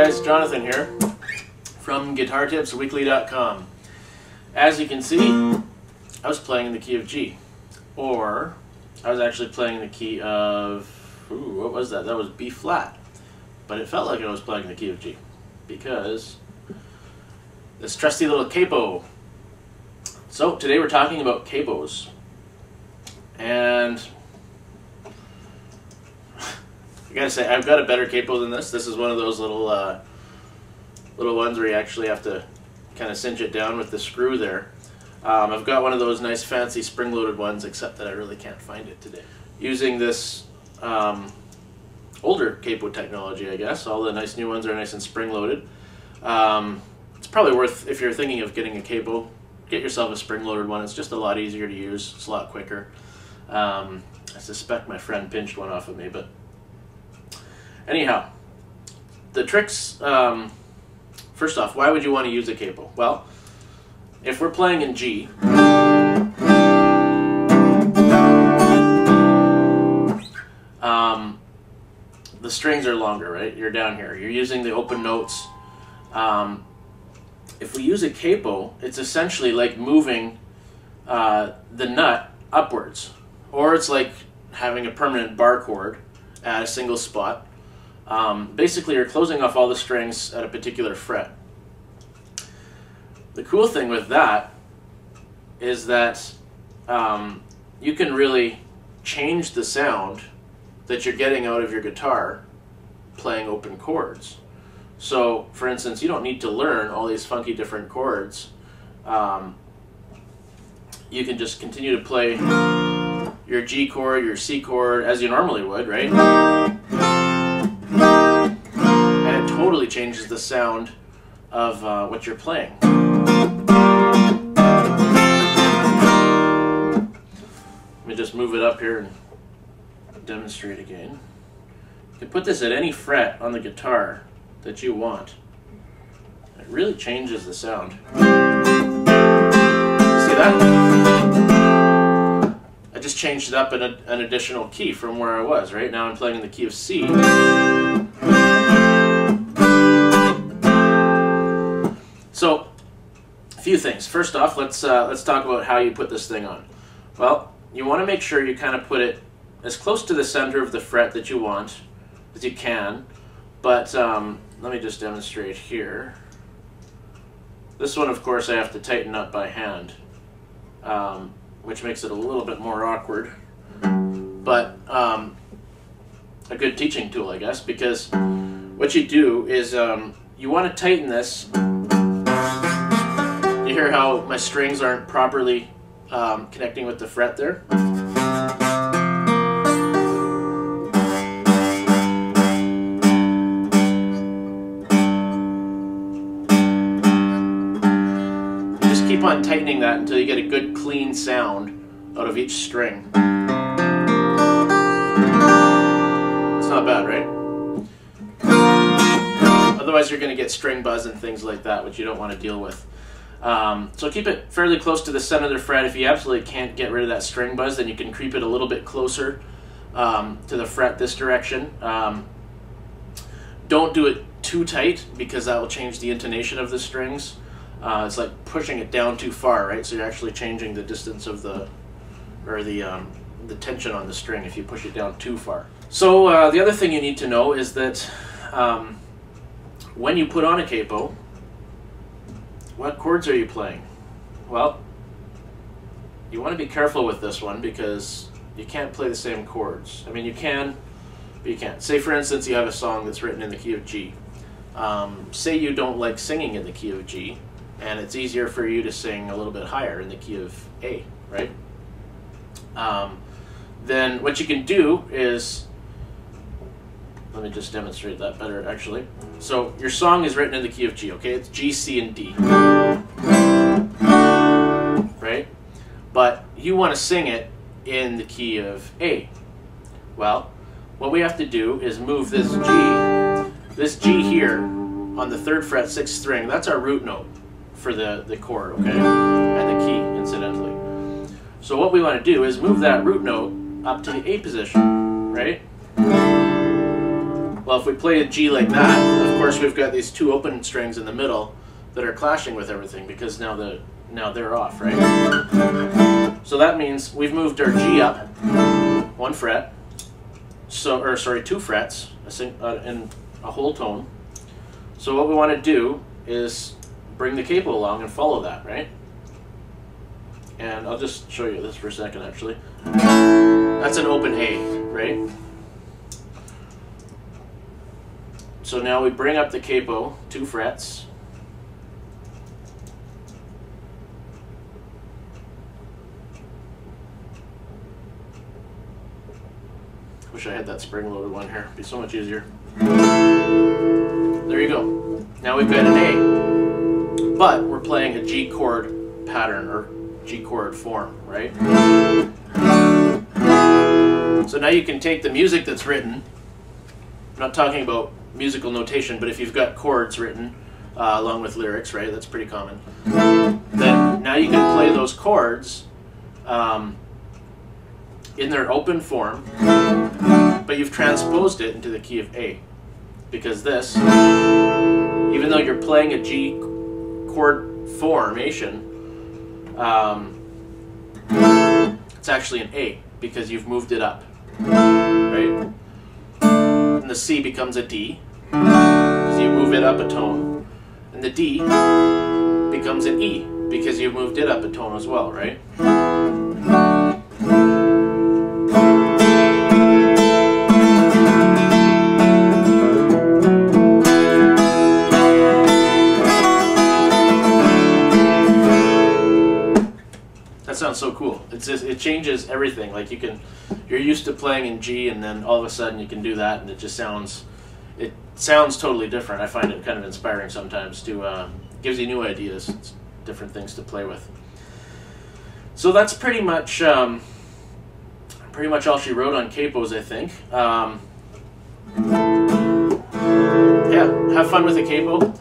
guys, Jonathan here from GuitarTipsWeekly.com. As you can see, I was playing in the key of G, or I was actually playing the key of, what was that? That was B flat, but it felt like I was playing the key of G because this trusty little capo. So today we're talking about capos, and I gotta say, I've got a better capo than this. This is one of those little ones where you actually have to kind of cinch it down with the screw there. I've got one of those nice fancy spring-loaded ones, except that I really can't find it today. Using this older capo technology, I guess. All the nice new ones are nice and spring-loaded. It's probably worth, if you're thinking of getting a capo, get yourself a spring-loaded one. It's just a lot easier to use. It's a lot quicker. I suspect my friend pinched one off of me, but anyhow, the tricks, first off, why would you want to use a capo? Well, if we're playing in G, the strings are longer, right? You're down here. You're using the open notes. If we use a capo, it's essentially like moving the nut upwards, or it's like having a permanent bar chord at a single spot. Basically, you're closing off all the strings at a particular fret. The cool thing with that is that you can really change the sound that you're getting out of your guitar playing open chords. So, for instance, you don't need to learn all these funky different chords. You can just continue to play your G chord, your C chord, as you normally would, right? And it totally changes the sound of what you're playing. Let me just move it up here and demonstrate again. You can put this at any fret on the guitar that you want. It really changes the sound. See that? I just changed it up in an additional key from where I was. Right now I'm playing in the key of C. So, a few things. First off, let's talk about how you put this thing on. Well, you want to make sure you kind of put it as close to the center of the fret that you want as you can, but let me just demonstrate here. This one, of course, I have to tighten up by hand, which makes it a little bit more awkward, but a good teaching tool, I guess, because what you do is you want to tighten this. You hear how my strings aren't properly connecting with the fret there? Just keep on tightening that until you get a good clean sound out of each string. It's not bad, right? Otherwise you're going to get string buzz and things like that, which you don't want to deal with. So keep it fairly close to the center of the fret. If you absolutely can't get rid of that string buzz, then you can creep it a little bit closer to the fret this direction. Don't do it too tight because that will change the intonation of the strings. It's like pushing it down too far, right? So you're actually changing the distance of the tension on the string if you push it down too far. So the other thing you need to know is that when you put on a capo, what chords are you playing? Well, you want to be careful with this one because you can't play the same chords. I mean, you can, but you can't. Say, for instance, you have a song that's written in the key of G. Say you don't like singing in the key of G, and it's easier for you to sing a little bit higher in the key of A, right? Then what you can do is, let me just demonstrate that better, actually. So your song is written in the key of G, okay? It's G, C, and D, right? But you want to sing it in the key of A. Well, what we have to do is move this G here on the 3rd fret, 6th string. That's our root note for the chord, okay? And the key, incidentally. So what we want to do is move that root note up to the A position, right? Well, if we play a G like that, of course we've got these two open strings in the middle that are clashing with everything because now they're off, right? So that means we've moved our G up 1 fret, or sorry, 2 frets in a whole tone. So what we want to do is bring the capo along and follow that, right? And I'll just show you this for a second, actually. That's an open A, right? So now we bring up the capo 2 frets. Wish I had that spring-loaded one here. It'd be so much easier. There you go. Now we've got an A, but we're playing a G chord pattern or G chord form, right? So now you can take the music that's written. I'm not talking about musical notation, but if you've got chords written along with lyrics, right? That's pretty common. Then now you can play those chords in their open form, but you've transposed it into the key of A. Because this, even though you're playing a G chord formation, it's actually an A because you've moved it up, right? And the C becomes a D because you move it up a tone, and the D becomes an E because you've moved it up a tone as well, right? That sounds so cool. It changes everything. Like you're used to playing in G, and then all of a sudden you can do that, and it just sounds totally different. I find it kind of inspiring sometimes to gives you new ideas, it's different things to play with. So that's pretty much all she wrote on capos, I think. Yeah, have fun with a capo.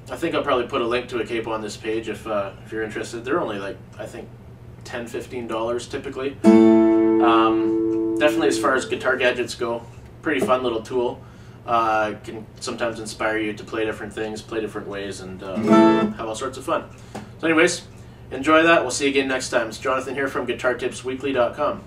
I think I'll probably put a link to a capo on this page if you're interested. They're only like, I think, $10, $15 typically. Definitely as far as guitar gadgets go, pretty fun little tool. Can sometimes inspire you to play different things, play different ways, and have all sorts of fun. So anyways, enjoy that. We'll see you again next time. It's Jonathan here from PlayGuitar.com.